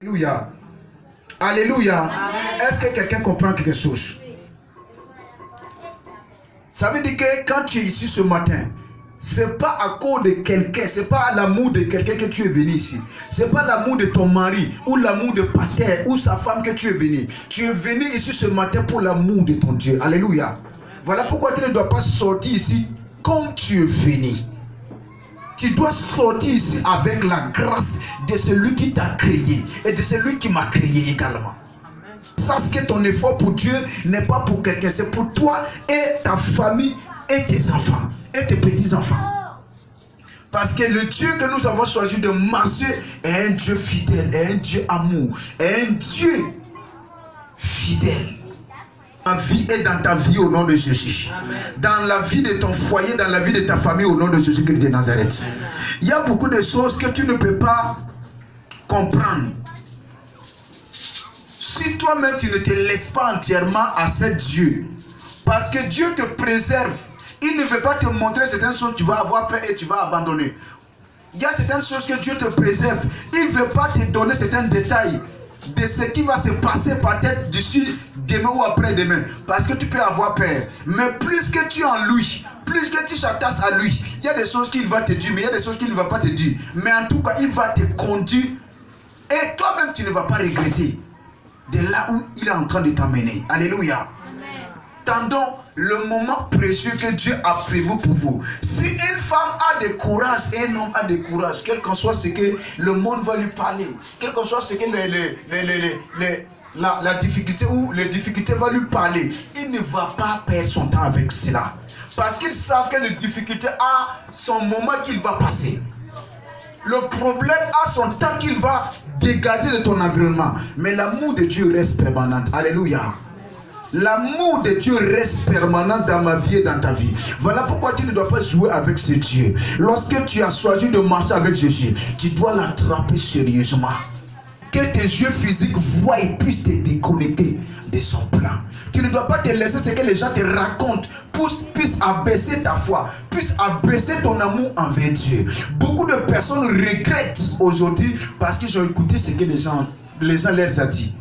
Alléluia. Alléluia. Est-ce que quelqu'un comprend quelque chose? Ça veut dire que quand tu es ici ce matin, c'est pas à cause de quelqu'un, c'est pas l'amour de quelqu'un que tu es venu ici. C'est pas l'amour de ton mari ou l'amour de pasteur ou sa femme que tu es venu. Tu es venu ici ce matin pour l'amour de ton Dieu. Alléluia. Voilà pourquoi tu ne dois pas sortir ici comme tu es venu. Tu dois sortir ici avec la grâce de celui qui t'a créé et de celui qui m'a créé également. Sache que ton effort pour Dieu n'est pas pour quelqu'un, c'est pour toi et ta famille et tes enfants et tes petits-enfants. Parce que le Dieu que nous avons choisi de marcher est un Dieu fidèle, est un Dieu amour, est un Dieu fidèle. Ma vie est dans ta vie au nom de Jésus. Amen. Dans la vie de ton foyer, dans la vie de ta famille au nom de Jésus-Christ de Nazareth. Amen. Il y a beaucoup de choses que tu ne peux pas comprendre. Si toi-même tu ne te laisses pas entièrement à ce Dieu, parce que Dieu te préserve, il ne veut pas te montrer certaines choses, tu vas avoir peur et tu vas abandonner. Il y a certaines choses que Dieu te préserve, il ne veut pas te donner certains détails de ce qui va se passer peut-être d'ici demain ou après-demain, parce que tu peux avoir peur. Mais plus que tu es en lui, plus que tu t'attaches à lui, il y a des choses qu'il va te dire, mais il y a des choses qu'il ne va pas te dire. Mais en tout cas, il va te conduire et toi-même tu ne vas pas regretter de là où il est en train de t'amener. Alléluia. Tendons le moment précieux que Dieu a prévu pour vous. Si une femme a de courage et un homme a de courage, quel que soit ce que le monde va lui parler, quel que soit ce que la difficulté ou les difficultés vont lui parler, il ne va pas perdre son temps avec cela. Parce qu'ils savent que les difficultés a son moment qu'il va passer. Le problème a son temps qu'il va dégager de ton environnement. Mais l'amour de Dieu reste permanent. Alléluia. L'amour de Dieu reste permanent dans ma vie et dans ta vie. Voilà pourquoi tu ne dois pas jouer avec ce Dieu. Lorsque tu as choisi de marcher avec Jésus, tu dois l'attraper sérieusement. Que tes yeux physiques voient et puissent te déconnecter de son plan. Tu ne dois pas te laisser ce que les gens te racontent puisse abaisser ta foi, puisse abaisser ton amour envers Dieu. Beaucoup de personnes regrettent aujourd'hui parce qu'ils ont écouté ce que les gens leur ont dit.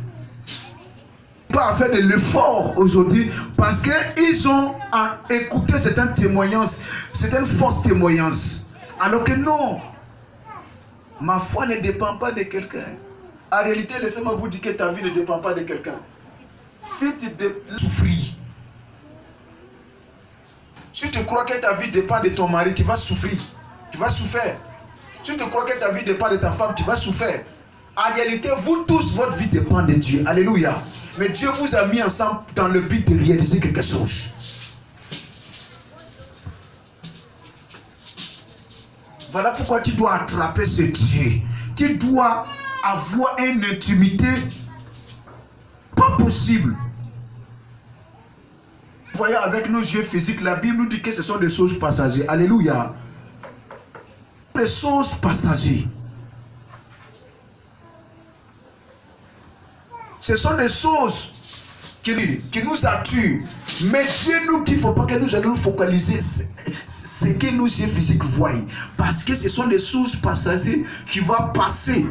Pas faire de l'effort aujourd'hui parce qu'ils ont écouté certaines témoignages, certaines fausses témoignages. Alors que non, ma foi ne dépend pas de quelqu'un. En réalité, laissez-moi vous dire que ta vie ne dépend pas de quelqu'un. Si tu souffrir, si tu crois que ta vie dépend de ton mari, tu vas souffrir. Tu vas souffrir. Si tu crois que ta vie dépend de ta femme, tu vas souffrir. En réalité, vous tous, votre vie dépend de Dieu. Alléluia. Mais Dieu vous a mis ensemble dans le but de réaliser quelque chose. Voilà pourquoi tu dois attraper ce Dieu. Tu dois avoir une intimité pas possible. Voyons avec nos yeux physiques, la Bible nous dit que ce sont des choses passagères. Alléluia. Des choses passagères. Ce sont des choses qui nous attirent. Mais Dieu nous dit qu'il ne faut pas que nous allons focaliser ce que nos yeux physiques voient. Parce que ce sont des choses passagères qui vont passer.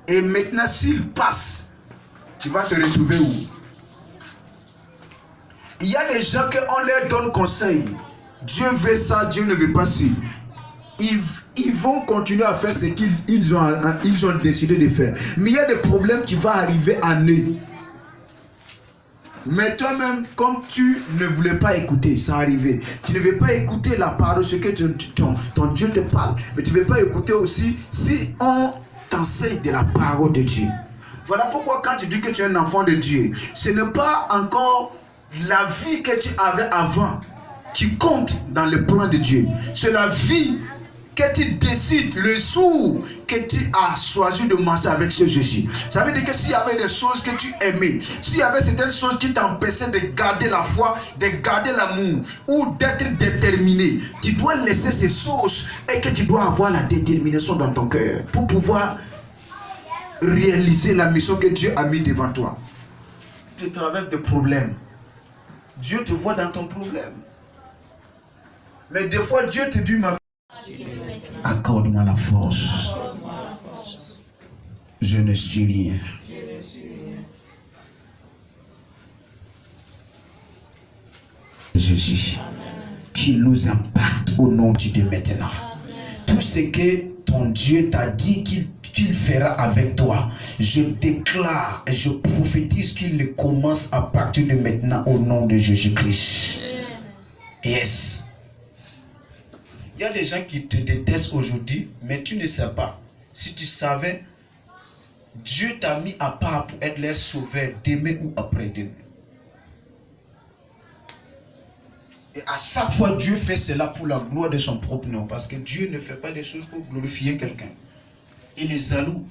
Et maintenant, s'ils passent, tu vas te retrouver où? Il y a des gens qu'on leur donne conseil. Dieu veut ça, Dieu ne veut pas ci. Ils vont continuer à faire ce qu'ils ont décidé de faire. Mais il y a des problèmes qui vont arriver en eux. Mais toi-même, comme tu ne voulais pas écouter, ça arrivait. Tu ne veux pas écouter la parole, ce que ton Dieu te parle. Mais tu ne veux pas écouter aussi si on t'enseigne de la parole de Dieu. Voilà pourquoi quand tu dis que tu es un enfant de Dieu, ce n'est pas encore la vie que tu avais avant qui compte dans le plan de Dieu. C'est la vie que tu décides le jour que tu as choisi de marcher avec ce Jésus. Ça veut dire que s'il y avait des choses que tu aimais, s'il y avait certaines choses qui t'empêchaient de garder la foi, de garder l'amour ou d'être déterminé, tu dois laisser ces choses et que tu dois avoir la détermination dans ton cœur pour pouvoir réaliser la mission que Dieu a mis devant toi. Tu traverses des problèmes. Dieu te voit dans ton problème. Mais des fois, Dieu te dit, ma fille, accorde-moi la force. Je ne suis rien. Jésus, qu'il nous impacte au nom de Dieu maintenant. Tout ce que ton Dieu t'a dit qu'il fera avec toi, je déclare et je prophétise qu'il le commence à partir de maintenant au nom de Jésus-Christ. Yes. Il y a des gens qui te détestent aujourd'hui, mais tu ne sais pas. Si tu savais, Dieu t'a mis à part pour être leur sauveur demain ou après-demain. Et à chaque fois, Dieu fait cela pour la gloire de son propre nom. Parce que Dieu ne fait pas des choses pour glorifier quelqu'un. Il est jaloux.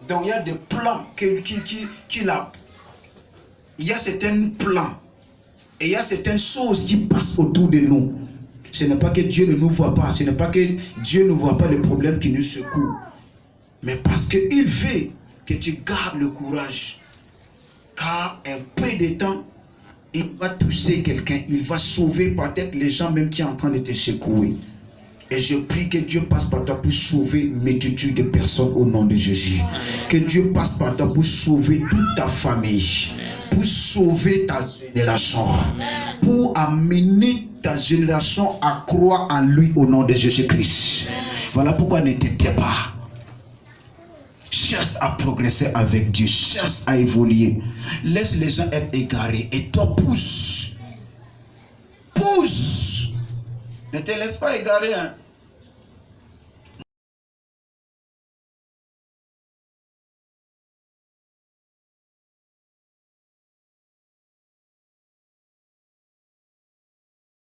Donc il y a des plans qu'il a. Il y a certains plans. Et il y a certaines choses qui passent autour de nous. Ce n'est pas que Dieu ne nous voit pas. Ce n'est pas que Dieu ne voit pas les problèmes qui nous secouent. Mais parce qu'il veut que tu gardes le courage. Car un peu de temps, il va toucher quelqu'un, il va sauver peut-être les gens même qui sont en train de te secouer. Et je prie que Dieu passe par toi pour sauver une multitude de personnes au nom de Jésus. Que Dieu passe par toi pour sauver toute ta famille, pour sauver ta génération, pour amener ta génération à croire en lui au nom de Jésus-Christ. Voilà pourquoi ne t'étais pas. Cherche à progresser avec Dieu. Cherche à évoluer. Laisse les gens être égarés. Et toi, pousse. Pousse. Ne te laisse pas égarer. Hein.